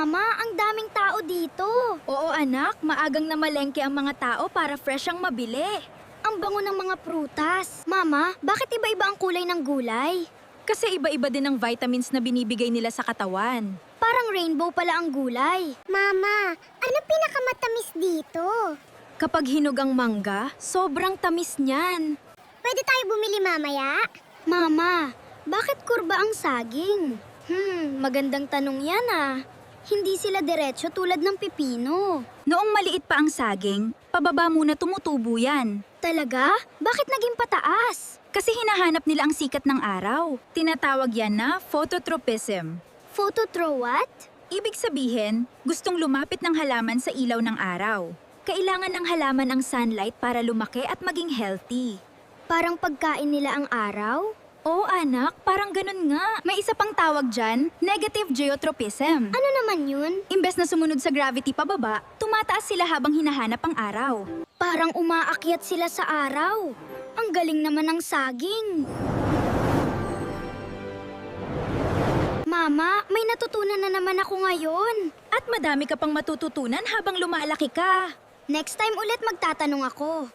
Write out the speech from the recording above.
Mama, ang daming tao dito. Oo anak, maagang namalengke ang mga tao para fresh ang mabili. Ang bango ng mga prutas. Mama, bakit iba-iba ang kulay ng gulay? Kasi iba-iba din ang vitamins na binibigay nila sa katawan. Parang rainbow pala ang gulay. Mama, ano pinakamatamis dito? Kapag hinog ang mangga, sobrang tamis niyan. Pwede tayo bumili mamaya? Mama, bakit kurba ang saging? Magandang tanong yan ah. Hindi sila diretso tulad ng pipino. Noong maliit pa ang saging, pababa muna tumutubo yan. Talaga? Bakit naging pataas? Kasi hinahanap nila ang sikat ng araw. Tinatawag yan na phototropism. Photothrow what? Ibig sabihin, gustong lumapit ng halaman sa ilaw ng araw. Kailangan ng halaman ang sunlight para lumaki at maging healthy. Parang pagkain nila ang araw? Oo anak, parang ganun nga. May isa pang tawag dyan, negative geotropism. Ano naman yun? Imbes na sumunod sa gravity pababa, tumataas sila habang hinahanap ang araw. Parang umaakyat sila sa araw. Ang galing naman ng saging. Mama, may natutunan na naman ako ngayon. At madami ka pang matututunan habang lumalaki ka. Next time ulit magtatanong ako.